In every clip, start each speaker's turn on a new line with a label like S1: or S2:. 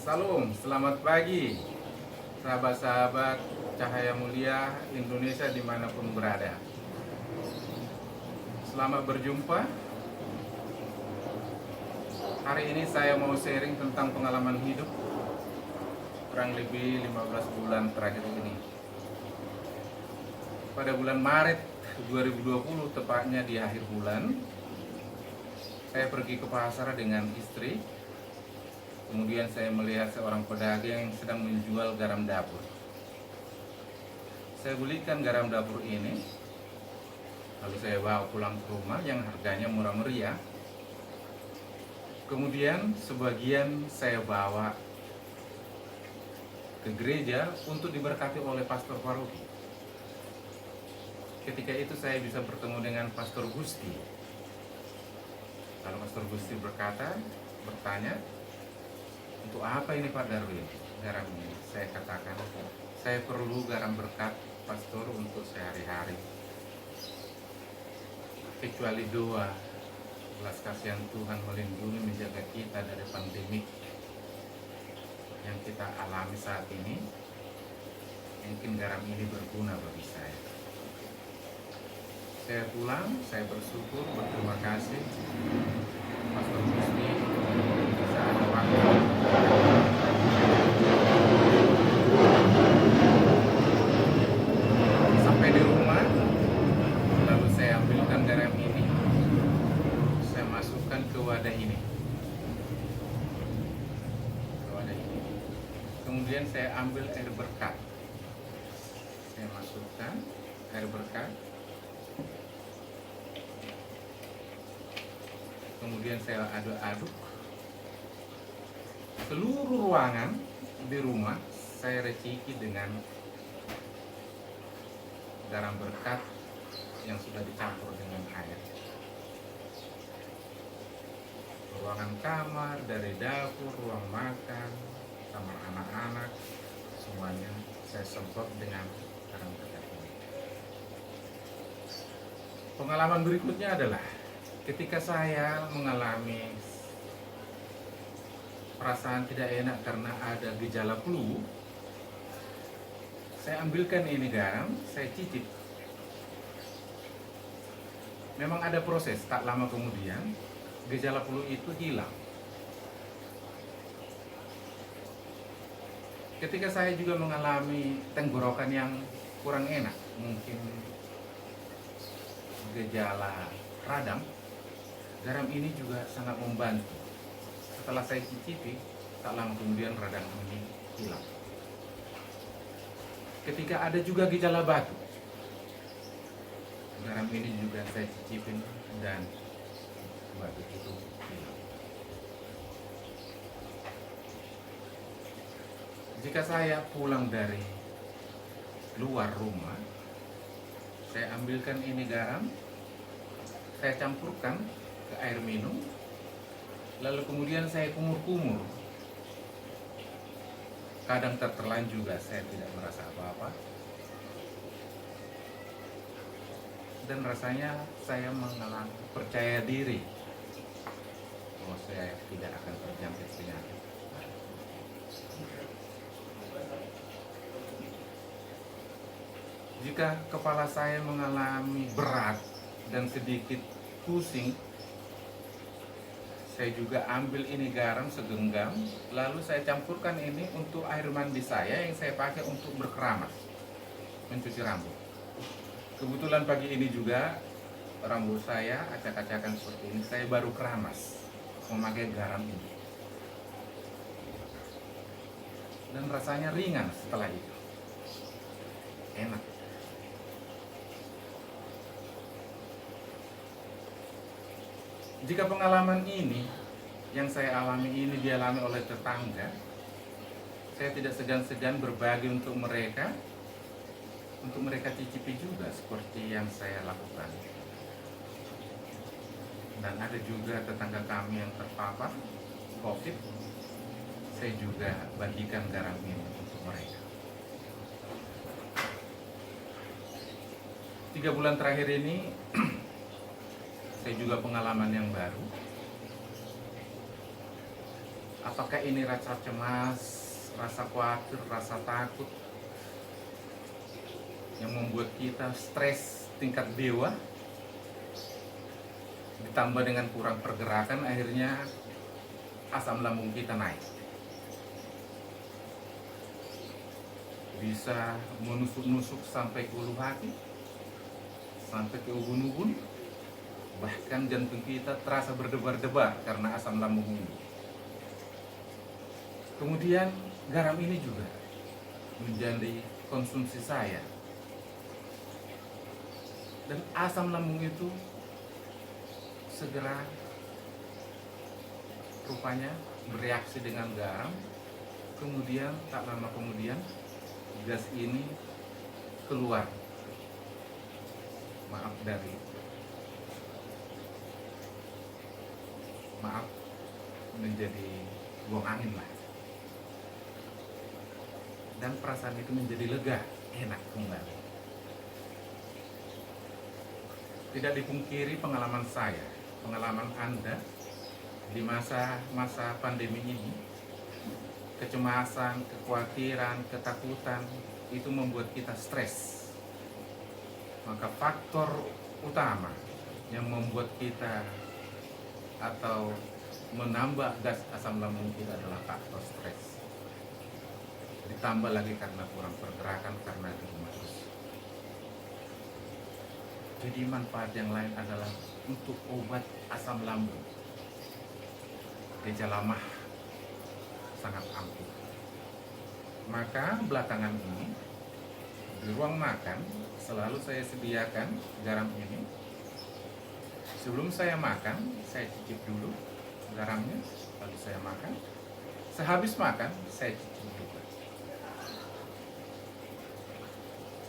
S1: Salam, selamat pagi sahabat-sahabat Cahaya Mulia Indonesia dimanapun berada. Selamat berjumpa. Hari ini saya mau sharing tentang pengalaman hidup kurang lebih 15 bulan terakhir ini. Pada bulan Maret 2020, tepatnya di akhir bulan, saya pergi ke pasar dengan istri. Kemudian saya melihat seorang pedagang yang sedang menjual garam dapur. Saya belikan garam dapur ini, lalu saya bawa pulang ke rumah yang harganya murah meriah. Kemudian sebagian saya bawa ke gereja untuk diberkati oleh pastor paroki. Ketika itu saya bisa bertemu dengan Pastor Gusti. Lalu Pastor Gusti bertanya, untuk apa ini Pak Darwin garam ini? Saya katakan, saya perlu garam berkat pastor untuk sehari-hari. Kecuali doa, belas kasihan Tuhan melindungi menjaga kita dari pandemik yang kita alami saat ini, mungkin garam ini berguna bagi saya. Saya pulang, saya bersyukur, berterima kasih Pastor Gusti bisa ada waktu. Sampai di rumah, lalu saya ambilkan garam ini, saya masukkan ke wadah ini. Kemudian saya ambil air berkat. Saya masukkan air berkat. Kemudian saya aduk-aduk. Seluruh ruangan di rumah saya raciki dengan garam berkat yang sudah dicampur dengan air. Ruangan kamar, dari dapur, ruang makan, kamar anak-anak, semuanya saya semprot dengan garam berkat ini. Pengalaman berikutnya adalah ketika saya mengalami perasaan tidak enak karena ada gejala flu, saya ambilkan ini garam, saya cicip. Memang ada proses, tak lama kemudian gejala flu itu hilang. Ketika saya juga mengalami tenggorokan yang kurang enak, mungkin gejala radang, garam ini juga sangat membantu. Setelah saya cicipi, tak lama kemudian radang ini hilang. Ketika ada juga gejala batuk, garam ini juga saya cicipin dan batuk itu hilang. Jika saya pulang dari luar rumah, saya ambilkan ini garam, saya campurkan ke air minum, lalu kemudian saya kumur-kumur. Kadang tertelan juga saya tidak merasa apa-apa. Dan rasanya saya mengalami percaya diri bahwa saya tidak akan terjangkit penyakit. Jika kepala saya mengalami berat dan sedikit pusing, saya juga ambil ini garam segenggam, lalu saya campurkan ini untuk air mandi saya yang saya pakai untuk berkeramas, mencuci rambut. Kebetulan pagi ini juga rambut saya acak-acakan seperti ini, saya baru keramas memakai garam ini. Dan rasanya ringan setelah itu. Enak. Jika pengalaman ini yang saya alami ini dialami oleh tetangga, saya tidak segan-segan berbagi untuk mereka cicipi juga seperti yang saya lakukan. Dan ada juga tetangga kami yang terpapar COVID, saya juga bagikan garam ini untuk mereka. 3 bulan terakhir ini saya juga pengalaman yang baru. Apakah ini rasa cemas, rasa khawatir, rasa takut yang membuat kita stres tingkat dewa, ditambah dengan kurang pergerakan, akhirnya asam lambung kita naik, bisa menusuk-nusuk sampai ke ulu hati, sampai ke ubun-ubun, bahkan jantung kita terasa berdebar-debar karena asam lambung ini. Kemudian garam ini juga menjadi konsumsi saya, dan asam lambung itu segera rupanya bereaksi dengan garam. Kemudian tak lama kemudian gas ini keluar, menjadi buang angin lah, dan perasaan itu menjadi lega, enak kembali. Tidak dipungkiri pengalaman saya, pengalaman Anda di masa pandemi ini, kecemasan, kekhawatiran, ketakutan itu membuat kita stres. Maka faktor utama yang membuat kita atau menambah gas asam lambung kita adalah faktor stres. Ditambah lagi karena kurang pergerakan, karena di rumah terus. Jadi manfaat yang lain adalah untuk obat asam lambung. Gejala mah sangat ampuh. Maka belakangan ini di ruang makan selalu saya sediakan garam ini. Sebelum saya makan, saya cicip dulu garamnya, lalu saya makan. Sehabis makan, saya cicip juga.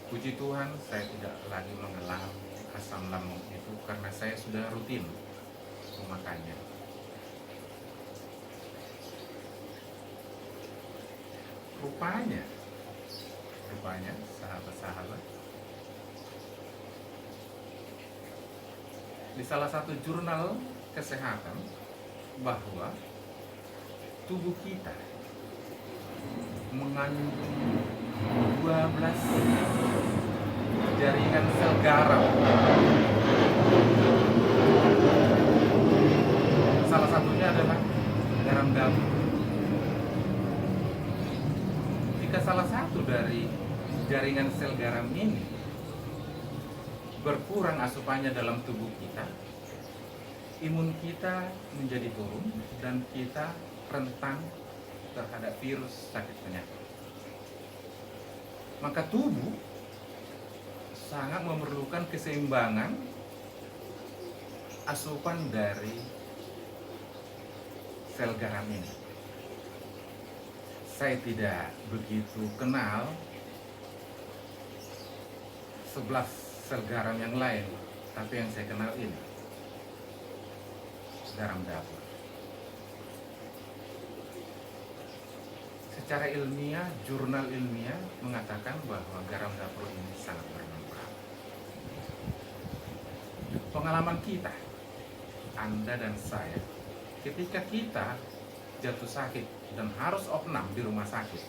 S1: Puji Tuhan, saya tidak lagi mengalami asam lambung itu karena saya sudah rutin memakannya. Rupanya sahabat-sahabat, di salah satu jurnal kesehatan bahwa tubuh kita mengandung 12 jaringan sel garam. Salah satunya adalah garam dapur. Jika salah satu dari jaringan sel garam ini berkurang asupannya dalam tubuh kita, imun kita menjadi turun dan kita rentan terhadap virus sakit penyakit. Maka tubuh sangat memerlukan keseimbangan asupan dari sel garam ini. Saya tidak begitu kenal 11 sel garam yang lain, tapi yang saya kenal ini, garam dapur. Secara ilmiah, jurnal ilmiah mengatakan bahwa garam dapur ini sangat bermanfaat. Pengalaman kita, Anda dan saya, ketika kita jatuh sakit dan harus opnam di rumah sakit,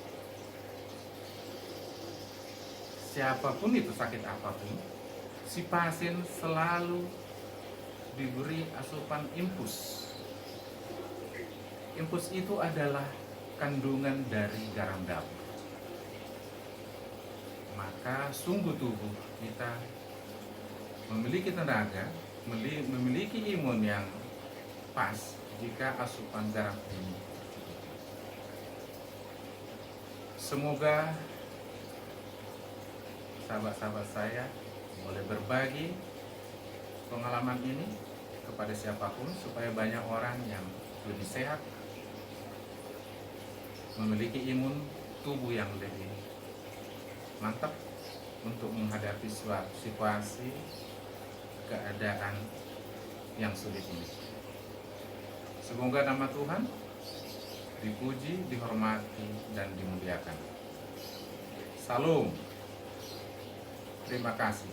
S1: siapapun itu, sakit apapun, si pasien selalu diberi asupan infus. Infus itu adalah kandungan dari garam dapur. Maka sungguh tubuh kita memiliki tenaga, memiliki imun yang pas jika asupan garam ini. Semoga sahabat-sahabat saya boleh berbagi pengalaman ini kepada siapapun supaya banyak orang yang lebih sehat, memiliki imun tubuh yang lebih mantap untuk menghadapi suatu situasi keadaan yang sulit ini. Semoga nama Tuhan dipuji, dihormati, dan dimuliakan. Salam. Terima kasih.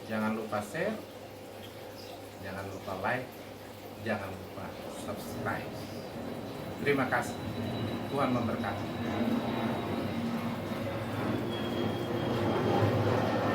S1: Jangan lupa share, jangan lupa like, jangan lupa subscribe. Terima kasih. Tuhan memberkati.